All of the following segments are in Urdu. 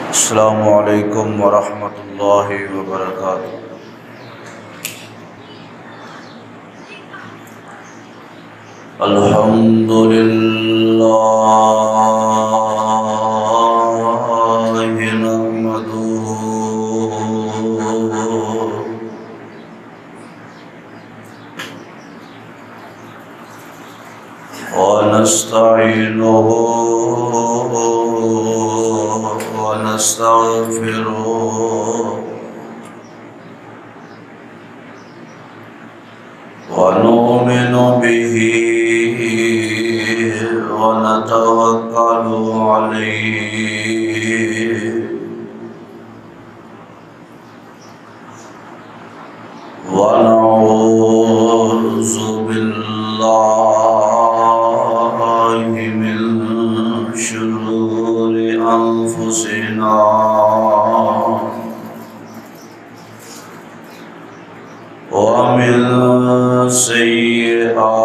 السلام علیکم ورحمۃ اللہ وبرکاتہ۔ الحمد للہ نحمدہ ونستعینہ ونستغفرہ ونؤمن به ونتوکل علیہ ونعوذ باللہ من شرور انفسنا ومن سیئات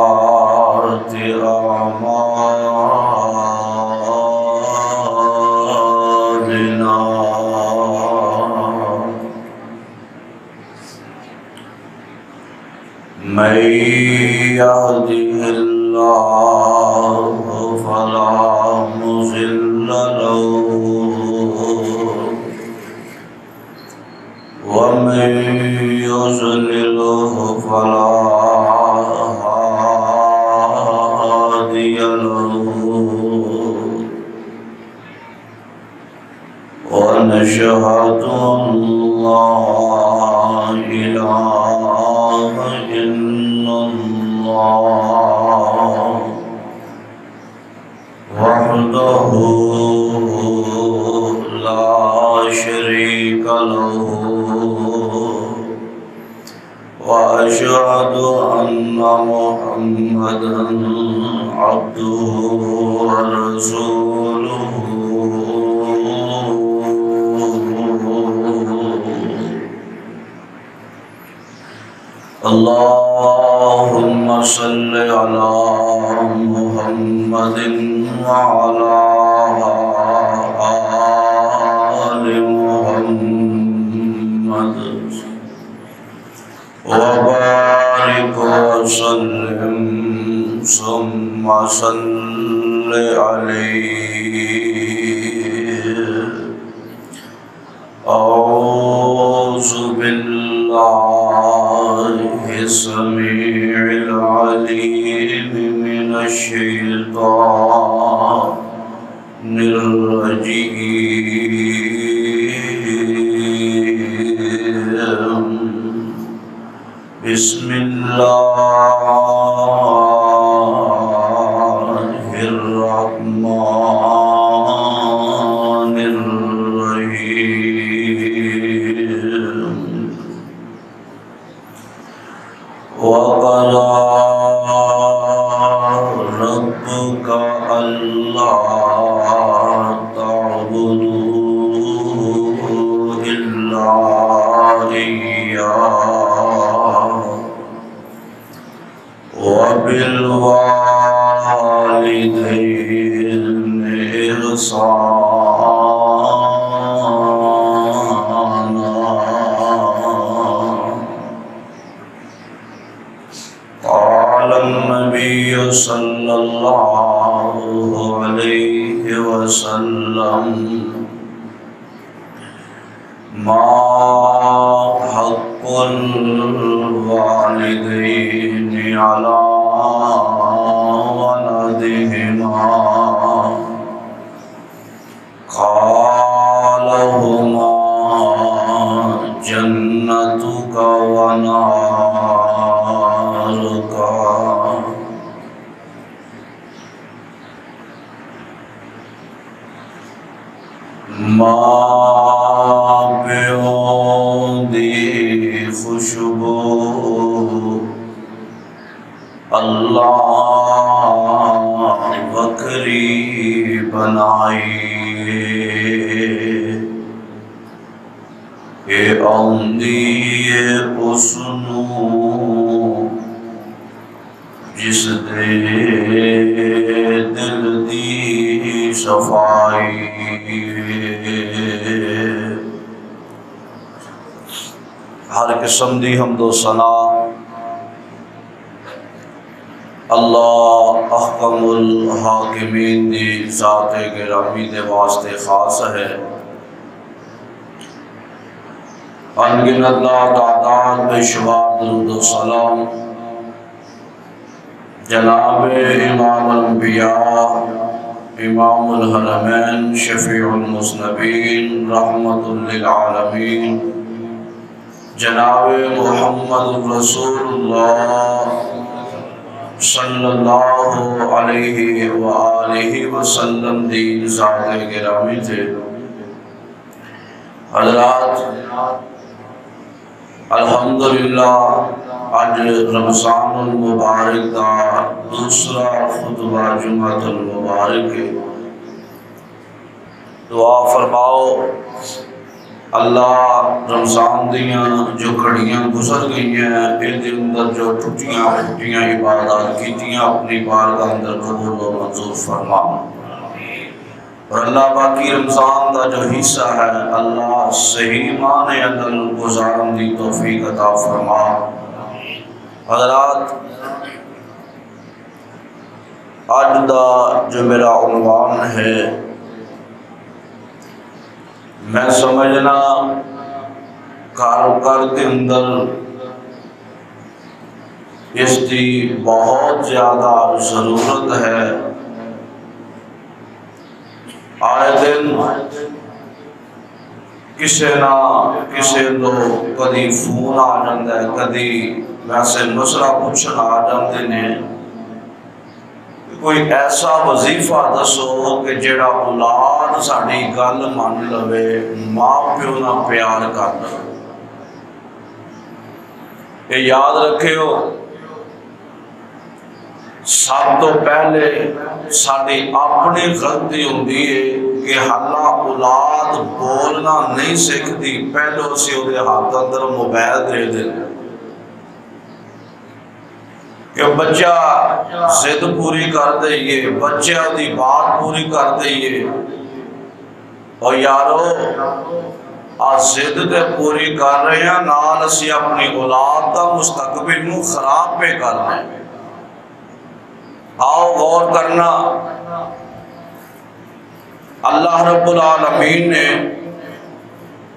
اعمالنا من يهده الله فلا مضل له ومن يضلله فلا هادي له ونشهد أن لا إله إلا الله وحده لا شريك له وأشهد أن محمدًا عبده ورسوله اللهم صل على محمد وعلى آل محمد وبارك وسلم ثم صل عليه أعوذ بالله السميع العليم من الشيطان الرجيم بسم الله الرحمن الرحيم وقضى ربك ألا تعبدوا إلا إياه وبالوالدين إحسانا قال النبي صلى الله عليه وسلم ما حق الوالدين على ولدهما قال هما جنتك ونارك ماں پیوں دی خوشبو اللہ بکری بنائی اے آندی اسنو جس دے دل دی صفائی ہر قسم دی حمد و ثنا اللہ احکم الحاکمین دی ذات گرامی دے واسطے خاص ہے۔ انگنت لا تعداد بے شمار درود و سلام جناب امام الانبیاء امام الحرمین شفیع المذنبین رحمت للعالمین جناب محمد رسول اللہ صلی اللہ علیہ وآلہ وسلم دی ذات گرامی تھے۔ حضرات الحمدللہ آج رمضان المبارک کا دوسرا خطبہ جمعۃ المبارک ہے۔ دعا فرماؤ اللہ رمضان دیاں جو گھڑیاں گزر گئی ہیں ان دے اندر جو ٹوٹیاں پھوٹیاں عبادات کیتیاں اپنی بارگاہ اندر قبول و منظور فرما، اور اللہ باقی رمضان دا جو حصہ ہے اللہ صحیح معنی عدل گزارن دی توفیق عطا فرما۔ حضرات آج دا جو میرا عنوان ہے میں سمجھنا کار کے اندر اس کی بہت زیادہ ضرورت ہے۔ آئے دن کسے نہ کسے دو کدی فون آ جاندہ ہے، کدی ویسے مسئلہ پوچھنا آ جاندے نے کوئی ایسا وظیفہ دسو کہ جیڑا اولاد ساڑی گل مان لوے ماں پیو نہ پیار کر لو۔ یہ یاد رکھے ہو سب تو پہلے ساڑی اپنی غلطی ہوندی ہے کہ حالہ اولاد بولنا نہیں سکتی، پہلے اسی دے ہاتھ اندر موبائل دے دیں کہ بچہ ضد پوری کر دئیے، بچہ دی بات پوری کر دئیے، اور یارو آج ضد تے پوری کر رہے ہیں نال اسی اپنی اولاد دا مستقبل نو خراب پہ کر رہے ہیں۔ آؤ غور کرنا، اللہ رب العالمین نے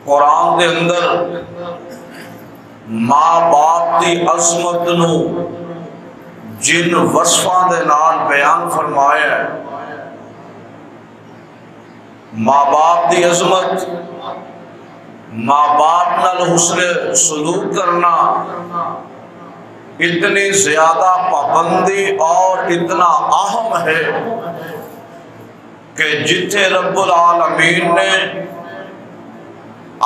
قرآن دے اندر ماں باپ دی عظمت نو جن وصفاں دے نال بیان فرمایا ہے۔ ماں باپ دی عظمت، ماں باپ نال حسن سلوک کرنا اتنی زیادہ پابندی اور اتنا اہم ہے کہ جتھے رب العالمین نے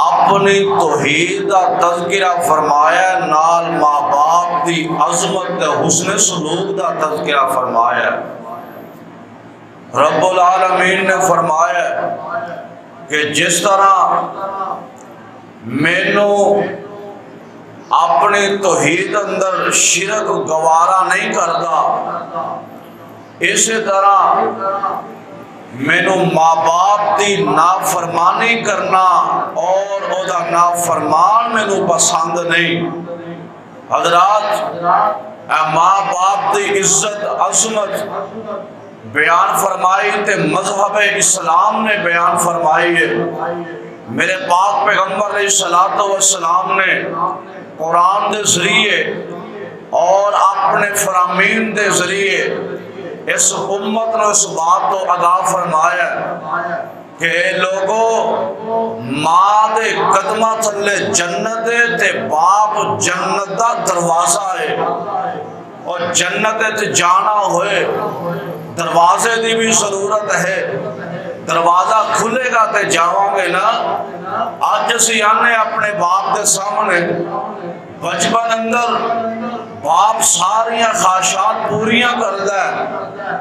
اپنی توحید دا تذکرہ فرمایا نال ماں باپ دی عظمت تے حسن سلوک دا تذکرہ فرمایا۔ رب العالمین نے فرمایا کہ جس طرح مینوں اپنی توحید اندر شرک گوارا نہیں کرتا، اسی طرح مینوں ماں باپ دی نافرمانی کرنا اور او دا نافرمان مینوں پسند نہیں۔ حضرات ماں باپ دی عزت عظمت بیان فرمائی تے مذہب اسلام نے بیان فرمائی ہے۔ میرے پاک پیغمبر علیہ السلام نے قرآن دے ذریعے اور اپنے فرامین دے ذریعے اس امت نے اس بات کو آگاہ فرمایا کہ لوگوں ماں دے قدمہ تھلے جنت تے باپ جنت دا دروازہ ہے، اور جنت تے جانا ہوئے دروازے دی بھی ضرورت ہے۔ دروازہ کھلے گا تے جاؤں گے نا۔ آج اسی آنے اپنے باپ دے سامنے بچپن اندر باپ ساریاں خواہشات پوریاں کردا ہے،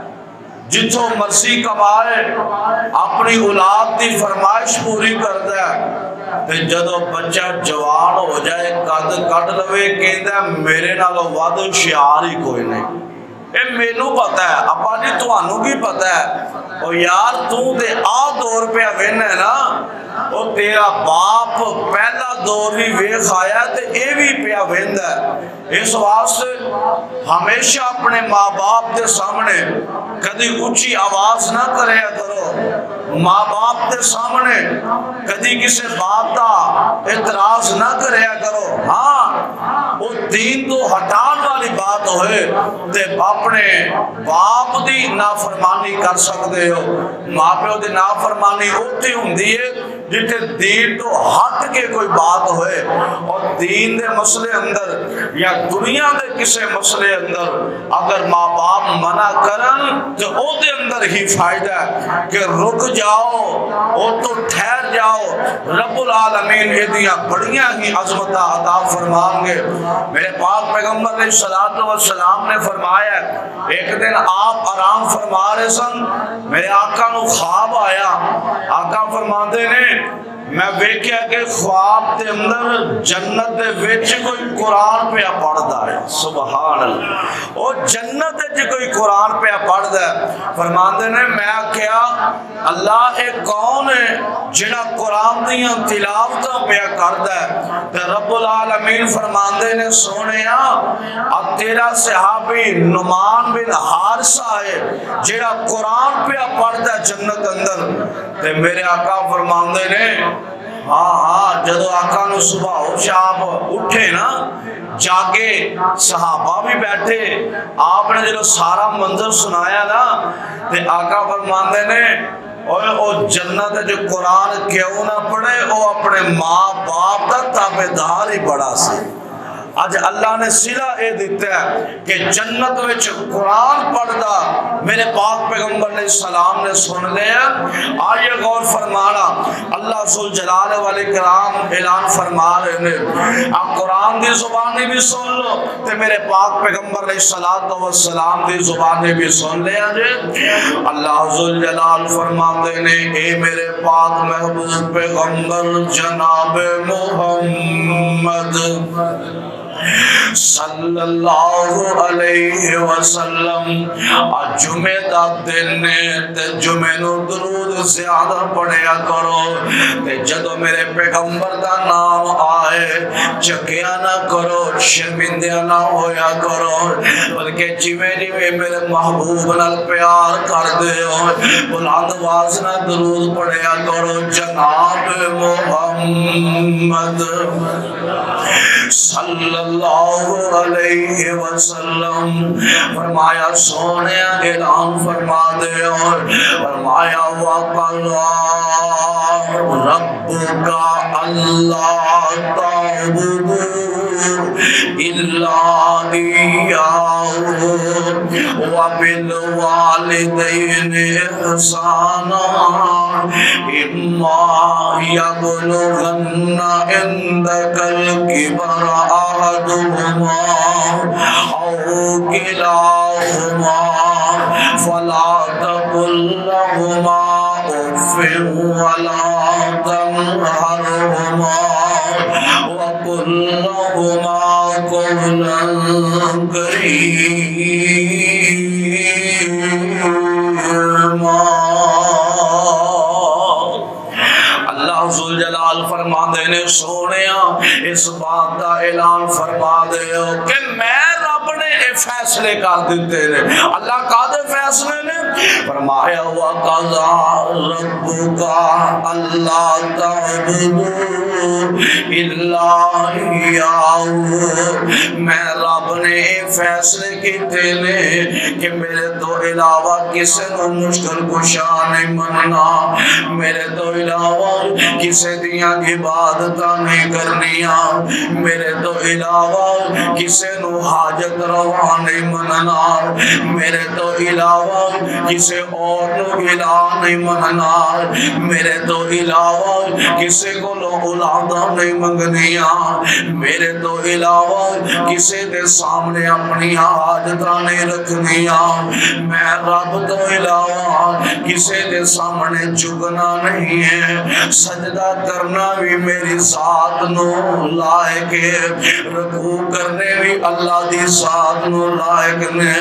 جتھوں مرضی کمائے اپنی اولاد دی فرمائش پوری کردا ہے، تے جدو بچہ جوان ہو جائے قد کٹ لوے کہندا میرے نالوں ود ہوشیار ہی کوئی نہیں۔ اے مینوں پتہ ہے، ابا جی تانوں کی پتہ ہے، او یار تو تے آ دور پہ وینا ہے نا، وہ تیرا باپ پہلا دور بھی ویخ آیا تے اے بھی پیا ویندا ہے۔ اس واسطے ہمیشہ اپنے ماں باپ دے سامنے کدی اونچی آواز نہ کریا کرو، ماں باپ دے سامنے کدی کسی بات کا اعتراض نہ کریا کرو۔ ہاں وہ دین تو ہٹان والی بات ہوئے تے اپنے باپ دی نافرمانی کر سکتے ہو۔ ماں پیو دی نافرمانی ہوتی ہوندی ہے جتے دین تو ہٹ کے کوئی بات ہوئے، اور دین دے مسئلے اندر یا دنیا دے کسے مسئلے اندر اگر ماں باپ منع کرن تو او دے اندر ہی فائدہ ہے کہ رک جاؤ، او تو ٹھہر جاؤ، رب العالمین یہ بڑیاں ہی عظمتہ عطا فرمان گے۔ میرے پاک پیغمبر علیہ السلام نے فرمایا ایک دن آپ آرام فرما رہے سن، میرے آقا نو خواب آیا، آقا فرماندے نے میں ویکھیا کہ خواب دے اندر جنت دے وچ کوئی قرآن پہ پڑھدا ہے، سبحان اللہ، او جنت دے کوئی قرآن پہ پڑھدا ہے۔ فرماندے نے میں کیا اللہ اے کون ہے جڑا قرآن دیاں تلاوتاں پہ کردا ہے؟ تے رب العالمین فرماندے نے سونیا اب تیرا صحابی نعمان بن حارثہ ہے جڑا قرآن پہ پڑھدا ہے جنت اندر۔ تے میرے آقا فرماندے نے ہاں جدو آقا نو صبح ہو شام اٹھے نا جاگے، صحابہ بھی بیٹھے، آپ نے جدو سارا منظر سنایا نا تے آقا فرماندے نے او جنت جو قرآن کیوں نہ پڑھے، او اپنے ماں باپ کا تابعدار ہی بڑا سی۔ آج اللہ نے صلہ اے دیتا ہے کہ جنت وچ قرآن پڑھدا میرے پاک پیغمبر علیہ السلام نے سن لیا۔ آئیے غور فرمانا، اللہ ذوالجلال والاکرام اعلان فرما رہے ہیں آپ قرآن دی زبانی بھی سن لو تے میرے پاک پیغمبر علیہ السلام دی زبانی بھی سن لیا جے۔ اللہ ذوالجلال فرما دینے اے میرے پاک محبوب پیغمبر جناب محمد صلی اللہ علیہ وسلم، آج جمعہ دا دن تے جمعہ نو درود زیادہ پڑھیا کرو تے جدو میرے پیغمبر دا نام آئے چکیا نہ کرو، شرمندہ نہ ہویا کرو، بلکہ جویں جویں میرے محبوب نال پیار کر دے ہو بلند آواز نہ درود پڑھیا کرو جناب محمد صلی اللہ علیہ وسلم۔ فرمایا سونے اعلان فرما دے اور فرمایا وَقَضَى رَبُّكَ أَلَّا تَعْبُدُوا إِلَّا إِيَّاهُ وَبِالْوَالِدَيْنِ إِحْسَانًا إِمَّا يَبْلُغَنَّ عِندَكَ الْكِبَرَ أَحَدُهُمَا أَوْ كِلَاهُمَا فَلَا تَقُل لَّهُمَا أُفٍّ وَلَا تَنْهَرْهُمَا وَقُل لَّهُمَا قَوْلًا كَرِيمًا۔ اللہ ذوالجلال فرما دینے سونیا اس بات کا اعلان فرما دے کہ میں رب نے فیصلے کر دیتے ہیں۔ اللہ کا دے فیصلے نے فرمایا وَقَضَى رَبُّكَ أَلَّا تَعْبُدُوا إِلَّا إِيَّاهُ، میں رب نے فیصلے کیتے نے کہ میرے تو علاوہ کسی کو مشکل کشا نہیں مننا، میرے تو علاوہ کسی دیاں عبادتاں نہیں کرنیاں، میرے تو علاوہ کسی نو حاجت روا نہیں مننا، میرے تو علاوہ کسی اور نو الہ نہیں مننا، میرے تو علاوہ کسی کو لو اولاداں نہیں منگنیاں، میرے تو علاوہ کسی دے سامنے اپنی حاجتاں نہیں رکھنیاں، میں رب تو علاوہ کسی دے سامنے جھکنا نہیں ہے، سجدہ کرنا بھی میری ذات نو لائق ہے، رکوع کرنے بھی اللہ دی ذات نو لائق نے،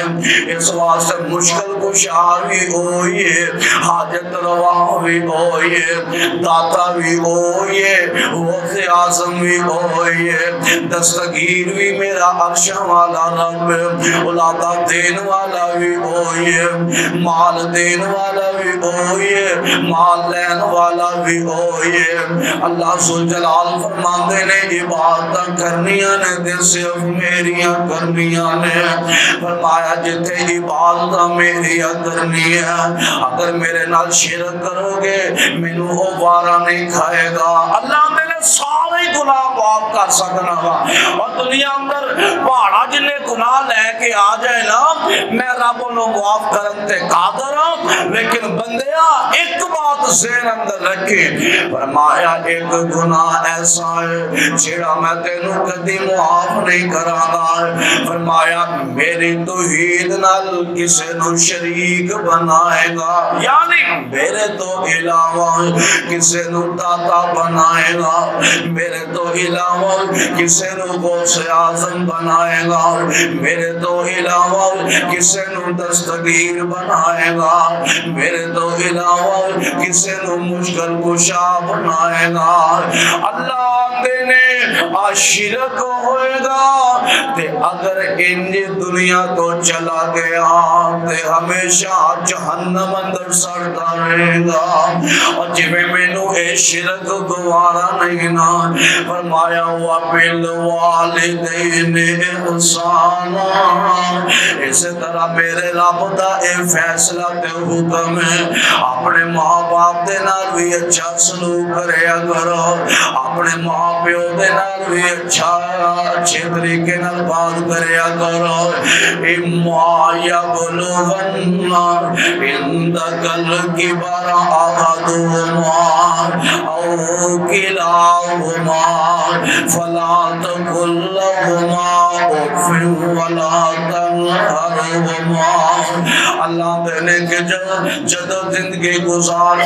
اس واسطے مشکل کشا بھی ہوئی ہے، حاجت روا بھی ہوئی ہے، داتا بھی اوئے، غوث اعظم بھی اوئے، دستگیر بھی میرا عرش والا رب، اولادہ دین والا بھی اوئے، مال دین والا بھی اوئے، مال لین والا بھی ہوئے۔ اللہ ذوالجلال فرماندے نے عبادت کرنیاں نے تے صرف میریاں کرنیاں نے، فرمایا جتے عبادت میریاں کرنی ہے، اگر میرے نال شرک کرو گے مینوں وہ وارا نہیں کھائے گا۔ اللہ میرے سارے گناہ معاف کر سکنا وا، اور دنیا اندر پہاڑا جنے گناہ لے کے آ جائے نا میں رب انہوں معاف کرن تے قادر ہوں، لیکن بندیا ایک بات ذہن اندر رکھے، فرمایا ایک گناہ ایسا ہے جڑا میں تینوں کدی معاف نہیں کراں گا، فرمایا میری توحید نال کسے نو شریک بنائے گا، یعنی میرے تو علاوہ کسے نو داتا بنائے گا، میرے تو علاوہ کسے نو غوث اعظم بنائے گا، میرے تو علاوہ کسے نو دستگیر بنائے گا، میرے تو علاوہ کسے نو مشکل کشا بنائے گا۔ اللہ دینے شرک ہوئے گا تے اگر انج دنیا تو چلا گیا تے ہمیشہ جہنم اندر سڑتا رہے گا، اور جویں مینوں اے شرک گوارا نہیں نا، فرمایا وَبِالْوَالِدَيْنِ إِحْسَانًا، اسی طرح میرے رب دا اے فیصلہ تے حکم ہے، اپنے ماں باپ دے نال بھی اچھا سلوک کریا کرو، اپنے ماں پیو دے نال بھی اچھے طریقے نال بات کریا کرو۔ اِمَّا يَبْلُغَنَّ عِندَكَ الْكِبَرَ أَحَدُهُمَا أَوْ كِلَاهُمَا فَلَا تَقُل لَّهُمَا أُفٍّ وَلَا تَنْهَرْهُمَا، اللہ دینے کے جد زندگی گزار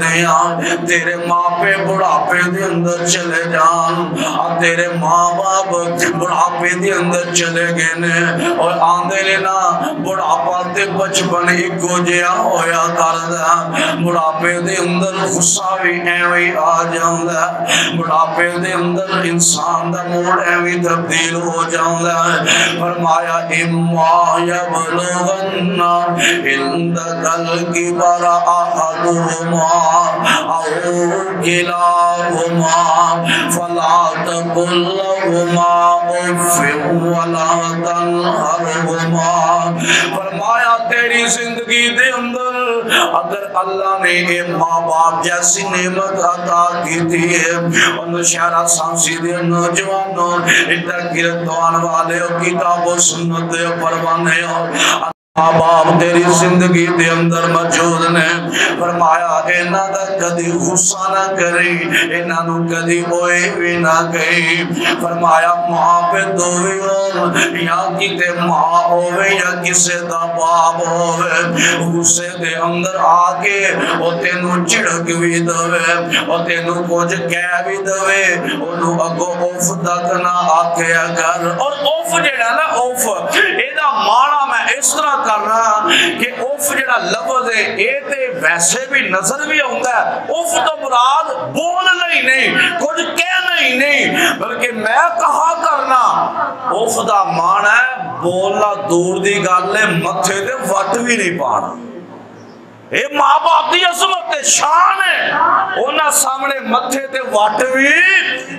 دیا تیرے ماں پہ بڑھاپے دے اندر چلے جان، اور تیرے ماں باپ بڑھاپے دے اندر چلے گئے نے، اور آندے لینا بڑھاپا تے بچپن ایکو جیا ہویا کردا، بڑھاپے دے اندر غصہ بھی ایویں آ جاندا، بڑھاپے دے اندر انسان دا موڈ ایویں تبدیل ہو جاندا ہے۔ فرمایا اِمَّا يَبْلُغَنَّ عِندَكَ الْكِبَرَ أَحَدُهُمَا أَوْ كِلَاهُمَا فَلَا تَقُل لَّهُمَا أُفٍّ وَلَا تَنْهَرْهُمَا، فرمایا تیری زندگی دے اندر اگر اللہ نے اے ماں باپ جیسی نعمت عطا کی تھی ہے، اور نشہرہ سانسی دے نوجوانوں ادھر گردوان والے کتاب و سنت دے پروانے ہو، ماں باپ تیری زندگی دے اندر موجود نے، فرمایا اینا دا کدی غصہ نہ کری، اینا نو کدی ہوئے بھی نہ گئی، فرمایا ماں پہ دووی ہو یا کتے ماں ہوئے یا کسے دا باپ ہوئے، غصے دے اندر آکے او تینو چڑک بھی دوے، او تینو کچھ کہہ بھی دوے، انہوں اگو اوف تک نہ آکے اگر، اور اوف جڑا نا اوف ایدہ مانا میں اس طرح کرنا کہ اوف جڑا لفظ ہے اے تے ویسے بھی نظر بھی ہوتا ہے، اوف تو مراد بولنا ہی نہیں، کچھ کہنا ہی نہیں، بلکہ میں کہا کرنا، اوف دا معنی ہے بولنا دور دی گالے متھے دے وٹ بھی نہیں پانا، اے ماں باپ دی عظمت شان ہے، انہاں سامنے متھے تے وٹ بھی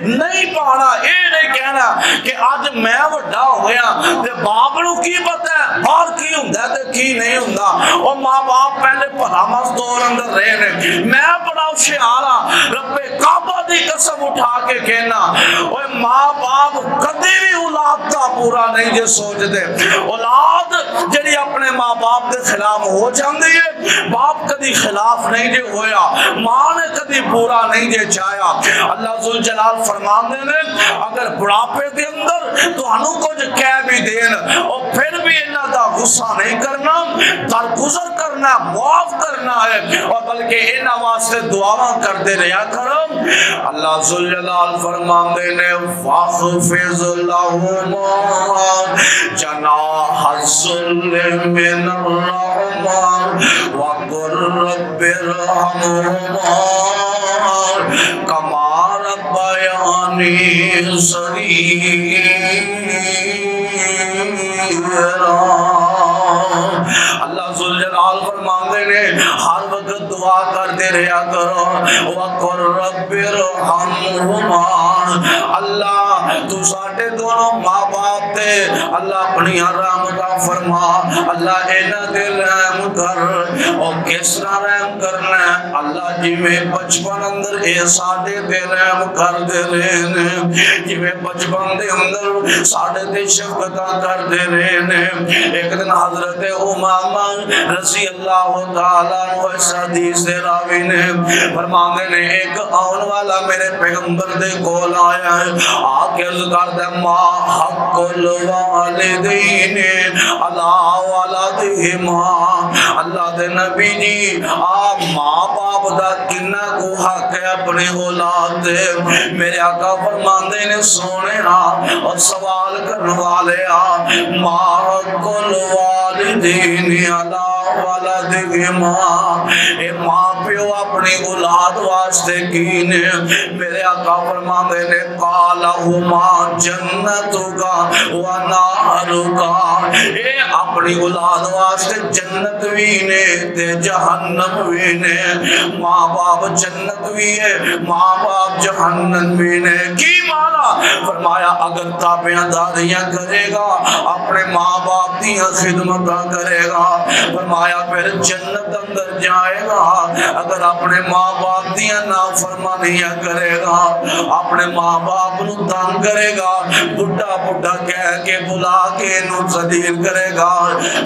نہیں پانا، اے نہیں کہنا کہ آج میں وڈا ہویا تے باپ نو کی پتہ ہے باہر کی ہوندا ہے تے کی نہیں ہوندا، اور ماں باپ پہلے بھلا مزدور اندر رہے نے، میں بڑا ہوشیار ہاں، رب کعبہ دی قسم اٹھا کے کہنا، اوے ماں باپ کدی بھی اولاد کا پورا نہیں جے سوچ دے، اولاد جڑی اپنے ماں باپ دے خلاف ہو جاندی ہے، باپ کدی خلاف نہیں جے ہویا، ماں نے کدی پورا نہیں جے چاہیا، اللہ ذوالجلال فرماندے نے اگر بڑھاپے دے اندر تو انہوں کچھ کہہ بھی دین اور پھر بھی انہاں دا غصہ نہیں کرنا، درگزر کرنا، معاف کرنا ہے، اور بلکہ انہاں واسطے دعاواں کرتے رہا کرو۔ اللہ ذوالجلال فرماندے نے وَاخْفِضْ لَهُمَا جَنَاحَ الذُّلِّ مِنَ الرَّحْمَةِ وَقُلْ رَبِّ ارْحَمْهُمَا صغيرا۔ اللہ ذوالجلال فرماندے نے ہر وقت دعا کرتے رہا کرو وَقُلْ رَبِّ ارْحَمْهُمَا، اللہ تو ساڈے دونوں ماں باپ تے اللہ اپنی رحمتاں فرما، اللہ انہاں تے رحم کر۔ اور کس طرح رحم کرنا ہے اللہ جی میں بچپن اندر اے ساڈے تے رحم کر دے رہے نے، جی میں بچپن دے اندر ساڈے تے شفقتاں کر دے رہے نے۔ ایک دن حضرت امامہ رضی اللہ تعالیٰ عنہ اس حدیث دے راوی نے فرماندے نے ایک آن والا میرے پیغمبر دے کول آیا ہے، آکے عرض کردا ما حق الوالدین علی ولدہما، اللہ دے نبی جی آپ ماں باپ دا کنا کو حق ہے اپنے اولاد دے؟ میرے آقا فرماندے نے سونے اور سوال کرنے والے ما حق الوالدین علی ولدہما، اے ماں پیو اپنی اولاد واسطے کینے؟ میرے آقا فرماندے نے قالہما جنتکا ونارکا، اے اپنی اولاد واسطے جنت بھی نے تے جہنم بھی نے، ماں باپ جنت بھی ہے ماں باپ جہنم بھی نے۔ کی مانا؟ فرمایا اگر تابعداریاں کرے گا اپنے ماں باپ دیاں خدمتاں کرے گا، فرمایا پھر جنت اندر جائے گا۔ اگر اپنے ماں باپ دیاں نافرمانیاں کرے گا، اپنے ماں باپ نو تنگ کرے گا، بڑھا بڑھا کہہ کے بلا کے نو ذلیل کرے گا،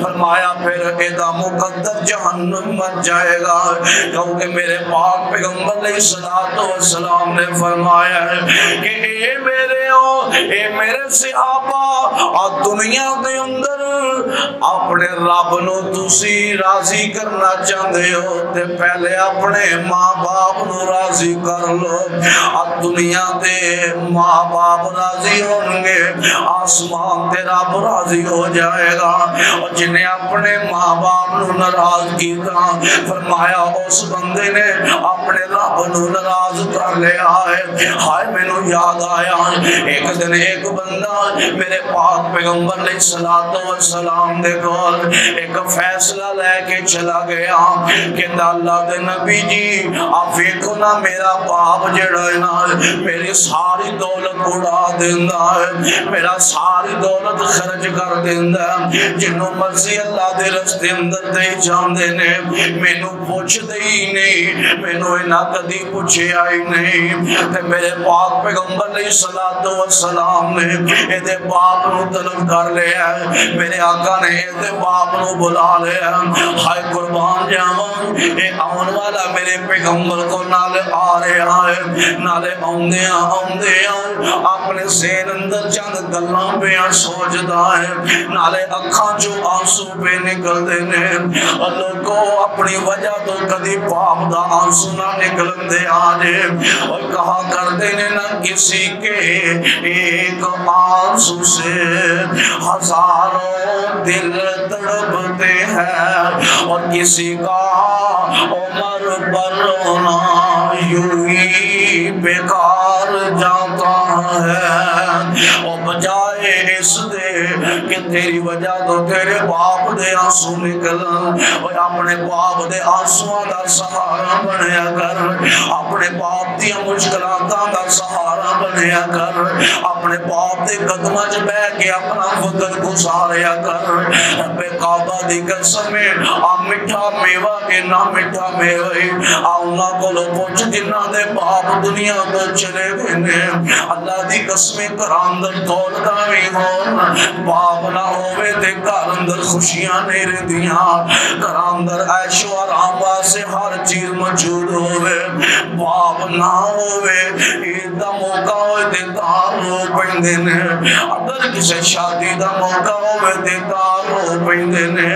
فرمایا پھر ایدہ مقدر جہنم مر جائے گا۔ کیونکہ میرے پاک پیغمبر علیہ السلام نے فرمایا ہے کہ اے میرے صحابہ اور دنیا دے اندر اپنے رب نو تسی راضی کرنا چاہتے ہو تے پہلے اپنے ماں باپ نو راضی کر لو، اور دنیا دے ماں باپ راضی ہوں گے آسمان تے رب راضی ہو جائے گا۔ اور جنہیں اپنے ماں باپ نو ناراض کیتا فرمایا اس بندے نے اپنے رب نو ناراض کر لیا ہے۔ ہائے میں نو یاد آیا ایک دن ایک بندہ میرے پاک پیغمبر علیہ السلام دے کول ایک فیصلہ لے کے چلا گیا کہ اللہ دے نبی جی آپ ویکھو نا میرا باپ جڑا ہے نا میری ساری دولت اڑا دیندا ہے، میرا ساری دولت خرچ کر دیندا ہے، جنوں مرضی اللہ دے رستے اندر دے جاندے نے، مینوں پوچھ دے ہی نہیں، مینوں انہاں کدی پوچھیا ہی نہیں۔ تے میرے پاک پیغمبر علیہ السلام نے اے باپ نو طلب کر لیا، میرے آقا نے اے باپ نو بلا لیا۔ ہائے قربان جاواں اے آن والا میرے پیغمبر کو نالے آ رہا ہے، نالے آندیاں اپنے ذہن اندر چند گلاں پہ سوچدا ہے، نالے اکھاں جو آنسو پہ نکل دے نے، اور لوگوں اپنی وجہ تو کدی باپ دا آنسو نہ نکلن دے آجے، اور کہا کر دینے نہ کسی کے ایک آنسو سے ہزاروں دل تڑپتے ہیں، اور کسی کا عمر پر رونا یوں ہی بیکار جاتا ہے۔ اور بجائے اس دے کہ تیری وجہ تو تیرے باپ دے آنسو نکلن، اور اپنے باپ دے آنسوਆਂ دا سہارا بنیا کر، اپنے باپ دی مشکلاتاں دا سہارا بنیا کر، اپنے باپ دے قدماں وچ بیٹھ کے اپنا وقت گزاریا کر۔ رب کعبہ دی قسم آ میٹھا میوہ کے نہ میٹھا میوہ اللہ کو لو پوچھ جنہ دے باپ دنیا تو چلے گئے نے، اللہ دی قسم کراندر دولت نہیں ہو، باپ نہ ہوئے تے گھر اندر خوشیاں نہیں رہدیاں، گھر اندر عیش و آرام واسطے ہر چیز موجود ہوئے، باپ نہ ہوئے عید دا موقع ہوئے تے تار ہو پیندے نے، اگر کسی شادی دا موقع ہوئے تے تار ہو پیندے نے۔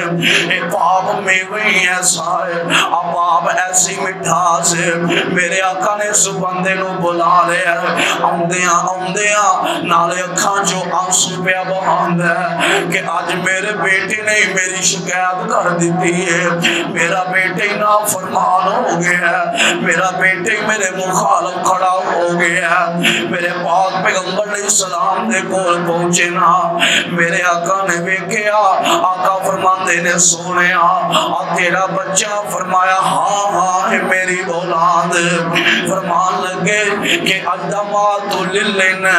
اے باپ میں وہی ایسا ہے، اب باپ ایسی مٹھاس ہے۔ میرے آقا نے اس بندے نو بلا لیا، آمدیاں نالے اکھاں جو آنسو پہ بہاند ہے کہ آج میرے بیٹے نے میری شکایت کر دیتی ہے، میرا بیٹے نافرمان ہو گیا ہے، میرا بیٹے میرے مخالف کھڑا ہو گیا. میرے پاک پیغمبر علیہ السلام دے کول پہنچے نا, میرے آقا نے ویکھیا. آقا فرماندے نے سونیا تیرا بچہ؟ فرمایا ہاں ہاں میری اولاد. فرمان لگے کہ ادا مال تو لے لینا,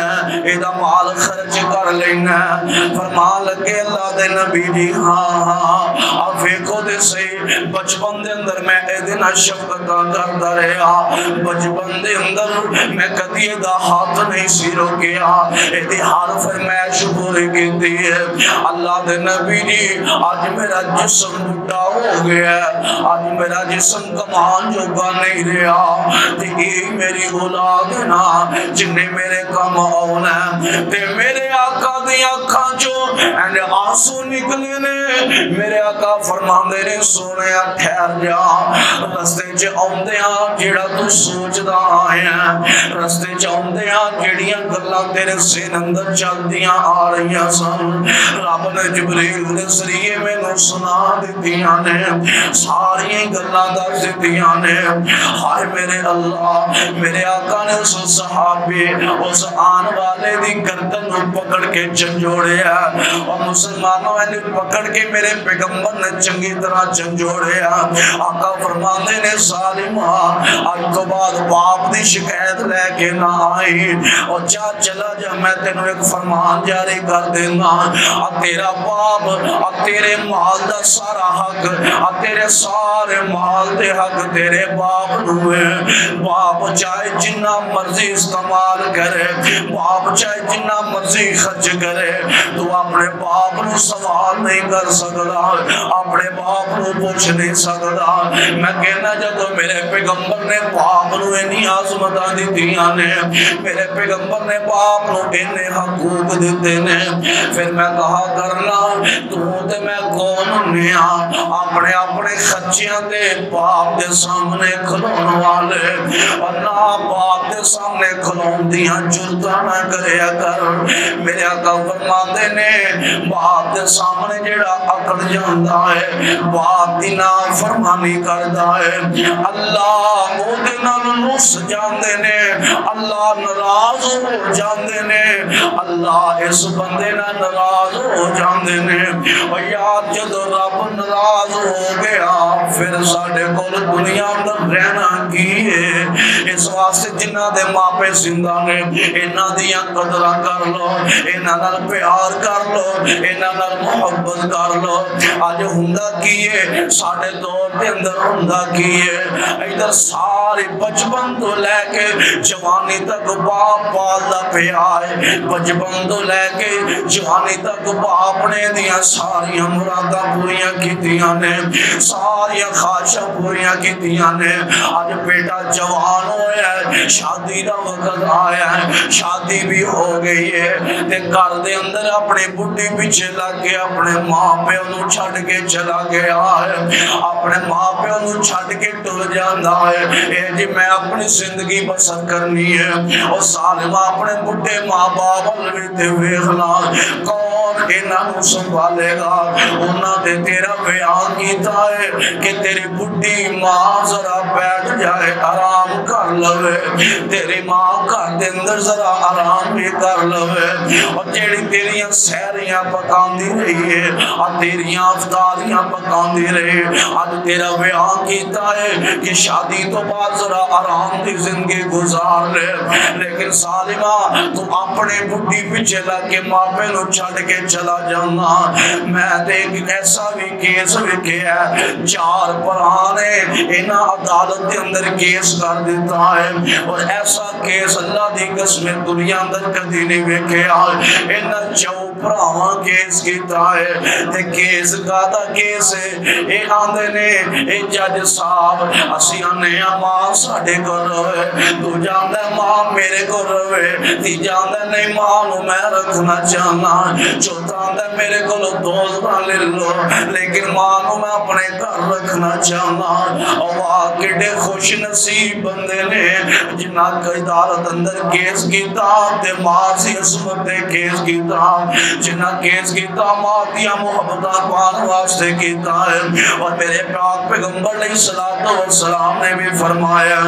ادا مال خرچ کر لینا. فرمان لگے اللہ دے نبی جی ہاں ہاں. اب ویکھو تے صحیح بچپن دے اندر میں ایدنا شفقتاں کردا رہا, بچپن دے اندر میں کدی دا ہاتھ نہیں سی روکیا, ایدی ہر فرمائش پوری کیتی ہے. اللہ دے نبی جی آج میرا جسم بڑھا ہو گیا, آج میرا جسم کمان جوگا نہیں رہا, تے یہ میری اولاد نا جن نے میرے کام آنا. تے میرے آقا دی اکھاں چوں آنسو نکلے نے. میرے آقا فرماندے نے سونے ٹھہر جا, رستے چ آؤندیاں جیڑا تو سوچدا آیا, رستے چ آؤندیاں جیڑیاں گلاں تیرے سین اندر چلدیاں آ رہیاں سن, رب نے جبریل دے ذریعے مینوں سنا دتیاں نے, ساری گلاں دس دتیاں نے. ہائے میرے اللہ, میرے آقا نے اس صحابی اس آن والے دی گردن پکڑ کے جھنجھوڑیا, اور مسلمانوں نے پکڑ کے میرے پیغمبر نے چنگی طرح جھنجھوڑیا. آقا فرماندے نے ظالما آج تو بعد باپ دی شکایت لے کے نہ آئی, اور جا چلا جا, میں تینوں ایک فرمان جاری کر دینا. تیرا باپ تیرے مال دا سارا حق, تیرے سارے مال دے حق تیرے باپ نوے. باپ چاہے جنہ مرضی استعمال کرے, باپ چاہے جنہ مرضی خرچ کرے, تو اپنے باپ نو سوال نہیں کر سکتا, اپنے باپ نو پوچھ نہیں سکتا. میں کہنا جدو میرے پیغمبر نے باپ نو انہی عظمتاں دتیاں نے, میرے پیغمبر نے باپ نو انہی حقوق دیتے نے, پھر میں کہا کرنا تو تے میں کون ہونیا اپنے اپنے خرچیاں دے باپ دے سامنے کھلون والے, اور نہ باپ دے سامنے کھلون دیاں جرتاں نہ کریا کر. میرے آقا فرماندے نے باپ دے سامنے جڑا اکڑ جاندا ہے, باپ دی نافرمانی کردا ہے, اللہ او دے نال نس جاندے نے, اللہ ناراض ہو جاندے نے, اللہ اس بندے نال ناراض ہو جاندے نے. اور یاد جدو رب ناراض ہو گیا پھر ساڈے کول دنیا اندر رہنا کی ہے. اس واسطے جنہ دے ماپے زندہ نے انہاں دیاں قدراں کر لو, انہاں نال پیار کر لو, انہاں نال محبت کر لو. اج ہوندا کی ہے ساڈے دور دے اندر ہوندا کی ہے, ادھر سارے بچپن تو لے کے جوانی تک باپ پالدا پیا ہے, بچپن تو لے کے جوانی تک باپ نے دیاں ساریاں مراداں پوریاں کیتیاں نے, ساریاں خواہشاں پوریاں کیتیاں نے. اج بیٹا جوان ہویا ہے, شادی دا وقت آیا ہے, شادی بھی ہو گئی ہے, تے گھر دے اندر اپنے بڈھی پیچھے لگ کے اپنے ماں پیو نو چھڈ کے چلا گیا ہے, اپنے ماں پیو نو چھڈ کے ٹر جاندا ہے. اے جی میں اپنی زندگی بسر کرنی ہے, اور ظالما اپنے بڈھے ماں باپ ول تے ویکھنا کون انہاں نو سنبھالے گا. انہاں تے تیرا بیان کیتا ہے کہ تیری بڈھی ماں ذرا بیٹھ جائے آرام کر لوے, تیری ماں گھر دے اندر ذرا آرام بھی کر لوے, اور جیڑی تیریاں سہریاں پکاندی رہی ہے, اور تیریاں افطاریاں پکاندی رہی, آج تیرا بیان کیتا ہے کہ شادی تو بعد ذرا آرام دی زندگی گزار لے. لیکن ظالما تو اپنے بڈھی پیچھے لگ کے ماں پہ نو چھڈ کے چلا جانا. میں تے ایک ایسا بھی کیس ویکھیا ہے, 4 پرانے انہاں عدالت دے اندر کیس کر دیتا ہے, اور ایسا کیس اللہ دی قسم دنیا اندر کدی نہیں ویکھیا. انہاں 4 پراواں کیس کیتا ہے, تے کیس کادا کیس ہے, اے آندے نے اے جج صاحب اسی آنے ماں ساڈے کو روے, تو جاندا ماں میرے کو روے, تی جاندا نہیں ماں نو میں رکھنا چاہنا, چوتھا آندا میرے کو دوسرا لے لو لیکن ماں نو میں اپنے گھر رکھنا چاہنا. اور واہ کڈے خوش نصیب بندے نے جنہاں عدالت اندر کیس کیتا تے ماں سی عصمت دے کیس کیتا. جنہ کیس کیتا ماں دیا محبتہ پان واسطے کیتا ہے۔ اور میرے پاک پیغمبر علیہ السلام نے بھی فرمایا،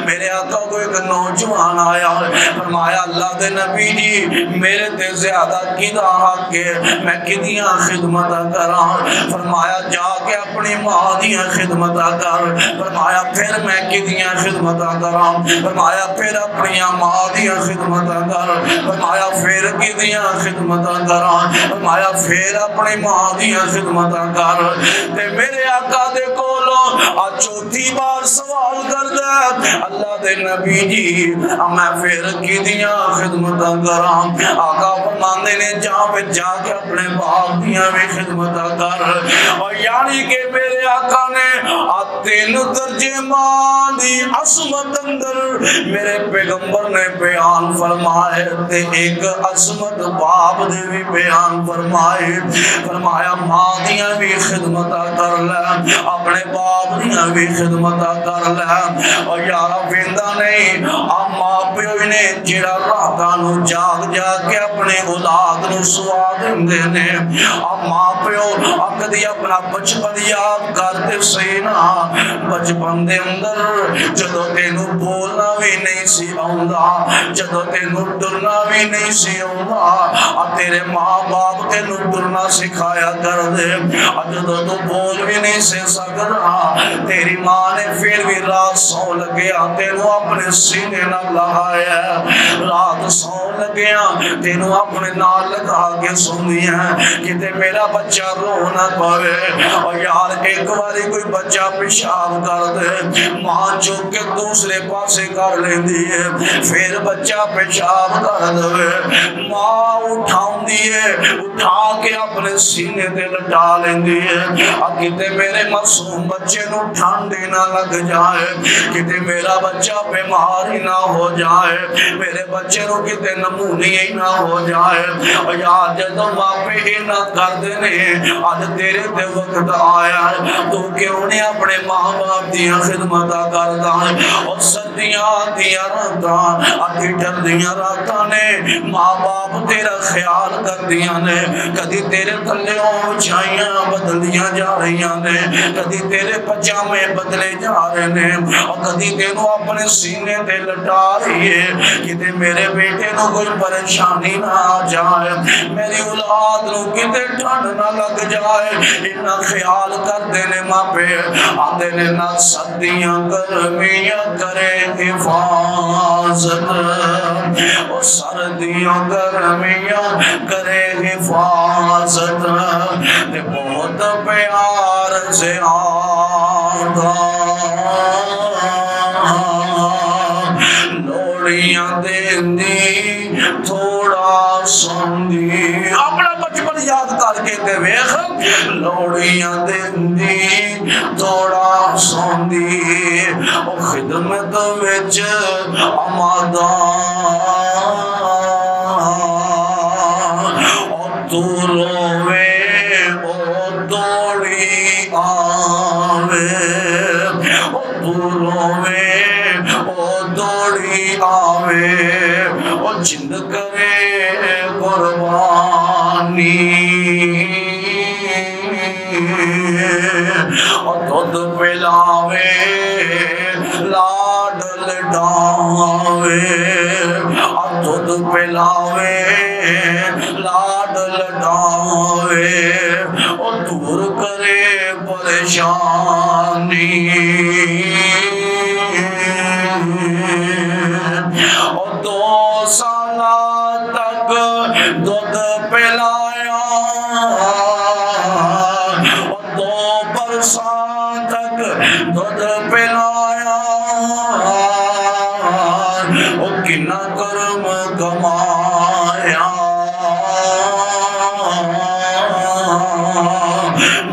میرے آقا کو ایک نوجوان آیا، فرمایا اللہ دے نبی جی میرے تے زیادہ کدا حق ہے، میں کدیاں خدمت کراں؟ فرمایا جا کے اپنی ماں دیاں خدمت کر۔ فرمایا پھر میں کدیاں خدمت کراں؟ فرمایا پھر اپنی ماں دیاں خدمت کر۔ فرمایا پھر کدیاں خدمت کراں؟ فرمایا پھر اپنی ماں دیاں خدمت کر۔ تے میرے آقا دے کولوں چوتھی بار سوال کر دے، اللہ دے نبی جی میں پھر کدیاں خدمت کراں؟ آقا فرماندے نے جا کے اپنے باپ دیاں بھی خدمت کر۔ اور یعنی کہ میرے آقا نے تین درجے ماں دی عصمت اندر میرے پیغمبر نے بیان فرمائے تے ایک عصمت باپ دے بھی بیان فرمائے۔ فرمایا ماں دیاں بھی خدمت کر لے، اپنے باپ دیاں بھی خدمت کر لے۔ اور یارا ویندا نہیں ماں پیو نے جڑا راتاں نو جاگ کے اپنے اولاد نو سوا دیندے نے، ماں پیو کدی اپنا بچپن یاد کرتے صحیح نا؟ بچپن دے اندر جدو تینوں بولنا بھی نہیں سی آوندا، جدو تینوں ڈرنا بھی نہیں سی آوندا، تیرے ماں باپ تینوں ڈرنا سکھایا کر دے، جدو تو بول بھی نہیں سے سکتا تیری ماں نے پھر بھی رات سو لگیا تینوں اپنے سینے نہ لگایا، رات سو لگیا تینوں اپنے نال لگا کے سنی ہے کہ میرا بچہ رو نہ پڑے۔ اور یار ایک باری کوئی بچہ پیشاب کر دے ماں چوک کے دوسرے پاسے کر لیندی ہے، پھر بچہ پیشاب کر دے ماں اٹھاؤں دیئے، اٹھا کے اپنے سینے تے لٹا لیندی ہے، کتے میرے معصوم بچے نو ٹھنڈی نہ لگ جائے، کتے میرا بچہ بیماری نہ ہو جائے، میرے بچے نو کتے نمونی نہ ہو جائے۔ اور یار جدو ماں پہ نہ کر دینے آج تیرے تے وقت آیا ہے تو کیوں نہیں اپنے ماں باپ دیاں خدمت کردا ہے۔ اور سردیاں دیاں راتاں ٹھنڈ دیاں راتاں نے ماں باپ تیرا خیال کر دیاں نے، کدی تیرے تھلے اونچائیاں بدلیاں جا رہیاں نے، کدی تیرے پجامے بدلے جا رہے نے، اور کدی تینوں اپنے سینے تے لٹا رہی ہے کہ میرے بیٹے نو کوئی پریشانی نہ آ جائے، میری اولاد نو کتے ٹھنڈ نہ لگ جائے، اتنا خیال کر دینے ماں پہ آدھے نے نہ سردیاں گرمیاں کرے حفاظت، اور سردیاں گرمیاں کرے حفاظت، بہت پیار سے آدھا لوڑیاں دیندی تھوڑا سوندی، اپنا بچپن یاد کر کے تے ویخ لوڑیاں دیندی تھوڑا سوندی، او خدمت وچ آمادہ او تو روے او دوڑی آوے، او تو روے او دوڑی آوے، او جند کرے قربانی، او دودھ پلاوے لاڈ لڈاوے، او دودھ پلاوے لاڈ لڈاوے، او دور کرے پریشانی، او 2 سال تک دودھ پلایا، او 2 برساں تک دودھ پلایا، او کنا کرم کمایا،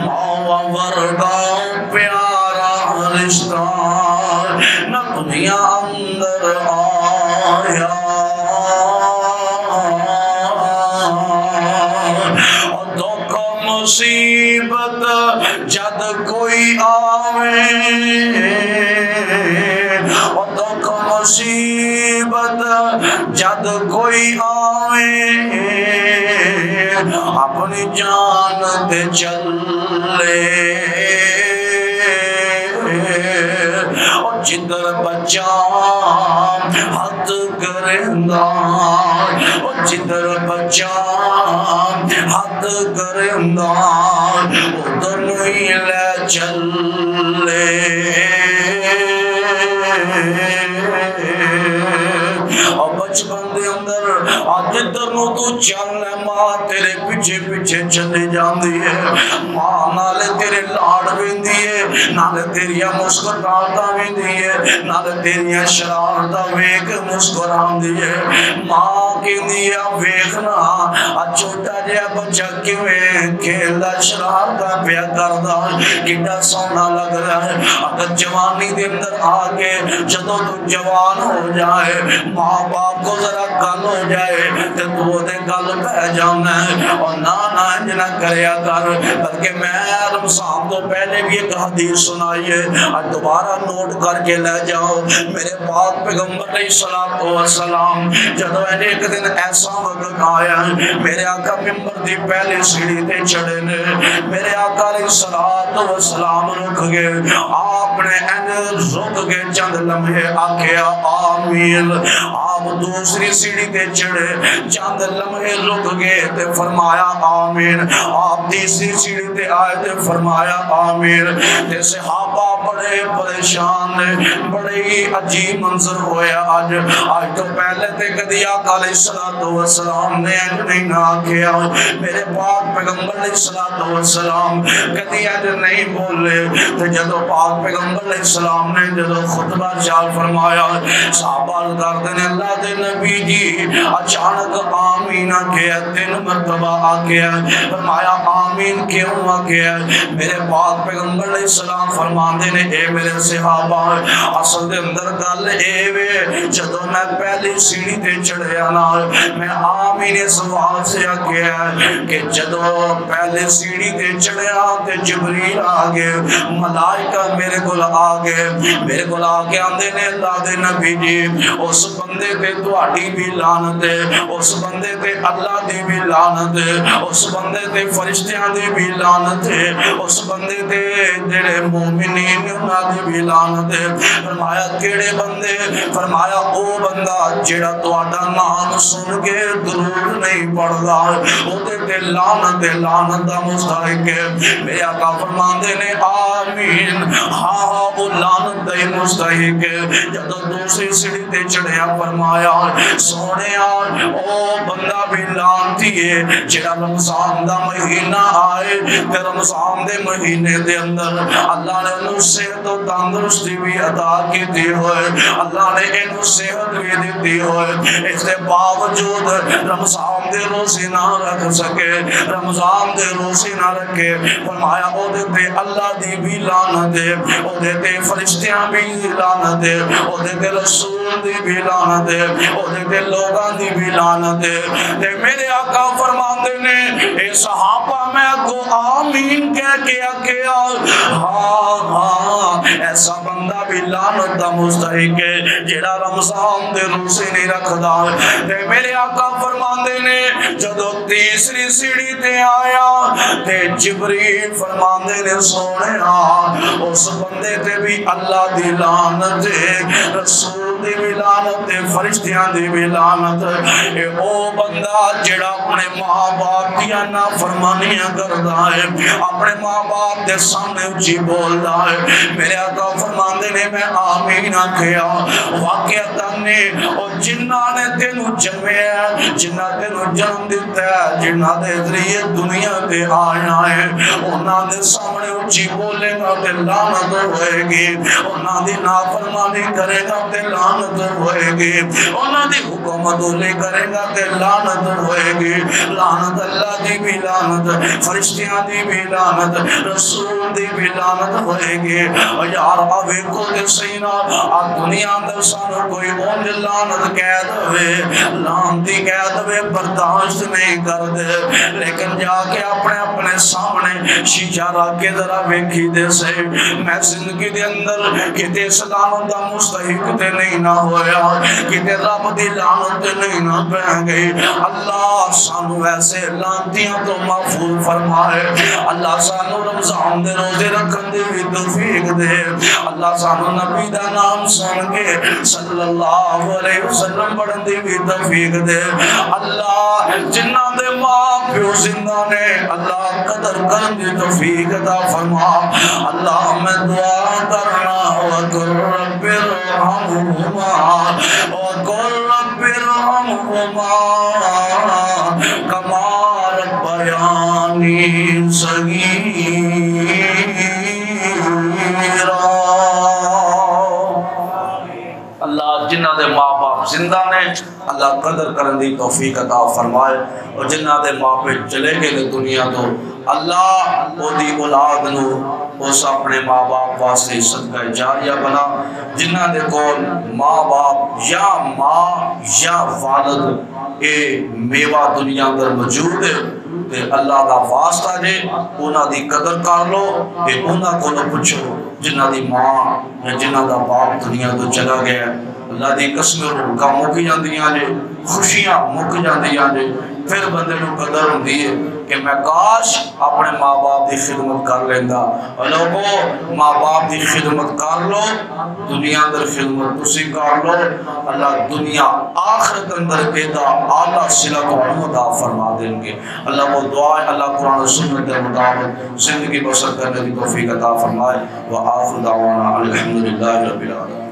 ماں ورگا پیارا رشتہ نہ دنیا اندر آیا، اور دکھ مصیبت جد کوئی آوے، اور دکھ مصیبت مصیبت جد کوئی آوے اپنی جان تے چلے جدر بچا ہاتھ کرندہ جدر بچا ہاتھ کرندہ ادھر نہیں لے چلے اور بچپن دے اندر جدر نو تو چلنے ماں تیرے پیچھے پیچھے چلے جاندی ہے ماں نالے تیرے لاڑ ویندی ہے نالے تیریاں مسکراتا ویندی ہے نالے تیریاں شرارتا ویک مسکراندی ہے ماں کہندی ہے ویکھنا چھوٹا جہا بچہ کیویں کھیلدا شرارتا پیا کردا کڈا سونا لگ رہا ہے اگر جوانی دے اندر آ کے جدوں تو جوان ہو جائے ماں باپ کو ذرا گل ہو جائے تے تو دے گل پہ جانا ہے اور نانا انجنا کریا کر بلکہ میں رمضان تو پہلے بھی ایک حدیث سنائی ہے اور دوبارہ نوٹ کر کے لے جاؤ میرے پاک پیغمبر علیہ السلام جدو ایک دن ایسا وقت آیا میرے آقا ممبر دی پہلی سیڑھی تے چڑھے نے میرے آقا علیہ السلام رکھ گئے آپ نے رک کے چند لمحے آکھیا آمین آپ دوسری سیڑھی تے چڑھے چند لمحے رک گئے تے فرمایا آمین آپ تیسری سیڑھی تے آئے تے فرمایا آمین تے صحابہ بڑے پریشان نے بڑے ہی عجیب منظر ہویا آج تو پہلے تے کدی آقا علیہ السلام نے نہیں نہ کیا میرے پاک پیغمبر علیہ السلام کدی نہیں بولے تے جدو پاک پیغمبر علیہ السلام نے جدو خطبہ چال فرمایا صحابہ کردے نے اللہ دے نبی جی اچانک آمین کیا 3 مرتبہ آکیا فرمایا آمین کیوں آکیا میرے پاک پیغمبر علیہ السلام فرماندے نے اے میرے صحابہ اصل دے اندر گل اے وے جدو میں پہلی سیڑھی تے چڑھیا نا میں آمین سوال سے آکیا کہ جدو پہلے سیڑھی تے چڑھیا تے جبریل آگے ملائکہ میرے گل آگے آندے نے اللہ دے نبی جی اس بندے تے تواڈی بھی لعنت ہے اس بندے تے اللہ دی بھی لعنت ہے اس بندے تے فرشتیاں دی بھی لعنت ہے اس بندے تے جڑے مومنین انہاں دی بھی لعنت ہے فرمایا کیڑے بندے فرمایا او بندہ جڑا تواڈا نام سن کے درود نہیں پڑھدا او تے لعنت دا مستحق ہے میرے آقا فرماندے نے آمین ہاں او لعنت دا مستحق ہے جدوں دوسری سیڑھی تے چڑھیا فرمایا سونیا او بندہ بھی لعنتی ہے جڑا رمضان دا مہینہ آئے تے رمضان دے مہینے دے اندر اللہ نے انہوں صحت و تندرستی بھی عطا کیتی ہوئے اللہ نے انہوں صحت بھی دیتی ہوئے اس دے باوجود رمضان دے روزے نہ رکھ سکے رمضان دے روزے نہ رکھے فرمایا او دے اللہ دی بھی لعنت ہے او دے فرشتیاں بھی لعنت ہے او دے رسول دی بھی لعنت ہے او دے لوگاں دی بھی لعنت ہے تے میرے آقا فرماندے نے اے صحابہ میں کو آمین کہہ کے ہاں ایسا بندہ بھی لعنت دا مستحق ہے جڑا رمضان دے روزے نہیں رکھدا تے میرے آقا فرماندے نے جدو تیسری سیڑھی تے آیا تے جبریل فرماندے نے سونیا اس بندے تے بھی اللہ دی لعنت ہے رسول دی بھی لعنت ہے فرشتیاں دی بھی لعنت ہے او بندہ جڑا اپنے ماں باپ دیا نافرمانیاں کردا ہے اپنے ماں باپ دے سامنے اچھی بولدا ہے میرے آقا فرماندے نے میں آمین آکھیا واقعتاً نے اور جنہ نے تینوں جمعیا جنہ تینوں جنم دیتا ہے جنہ دے ذریعے دنیا تے آیا ہے انہاں دے سامنے اچھی بولے گا تے لعنت ہوئے گی انہاں دی نافرمانی کرے گا تے لعنت ہوئے گی انہاں دی حکم عدولی کرے گا تے لعنت ہوئے گی لعنت اللہ دی بھی لعنت فرشتیاں دی بھی لعنت رسول دی بھی لعنت ہوئے گی اور یار آوے کو دے سینا دنیا اندر سانو کوئی اون لعنت کہہ دوے لعنتی کہہ دوے برداشت نہیں کر دے لیکن جا کے اپنے سامنے شیشہ رکھ کے ذرا ویکھی دے سے میں زندگی دے اندر کتے سلام دا مستحق تے نہیں نہ ہویا کتے کہ رب دی لعنت نہیں نہ پہ گئی. اللہ سانو ایسے لعنتیاں تو محفوظ فرمائے. اللہ سانو رمضان دے روزے رکھن دی بھی توفیق دے. اللہ سانو نبی دا نام سن کے صلی اللہ علیہ وسلم پڑھن دی بھی توفیق دے. اللہ جنہ دے ماں پیو زندہ نے اللہ قدر کرن دی توفیق عطا فرما. اللہ میں دعا کرنا وقل رب ارحمہما وقل رب ارحمہما کما ربیانی صغیرا. اللہ جنہ دے ماں باپ زندہ نے اللہ قدر کرن دی توفیق عطا فرمائے. اور جنہ دے ماں پہ چلے گئے دنیا تو اللہ وہ دی اولاد نو اس اپنے ماں باپ واسطے صدقہ جاریہ بنا. جنہ دے کول ماں باپ یا ماں یا والد اے میوہ دنیا اندر موجود ہے تے اللہ دا واسطہ جے انہاں دی قدر کر لو. تے انہاں کو پوچھو جنہ دی ماں یا جنہ دا باپ دنیا تو چلا گیا. اللہ دی قسم روحاں مک جاندیاں نے, خوشیاں مک جاندیاں نے. پھر بندے نو قدر ہوندی ہے کہ میں کاش اپنے ماں باپ دی خدمت کر لیندا. لوگو ماں باپ دی خدمت کر لو, دنیا اندر خدمت تسی کر لو. اللہ دنیا آخرت اندر پیدا اعلیٰ صلت و عطا فرما دیں گے. اللہ کو دعا ہے اللہ قرآن و سنت کے مطابق زندگی بسر کرنے کی توفیق عطا فرمائے. وآخر دعوانا الحمدللہ رب العالمین.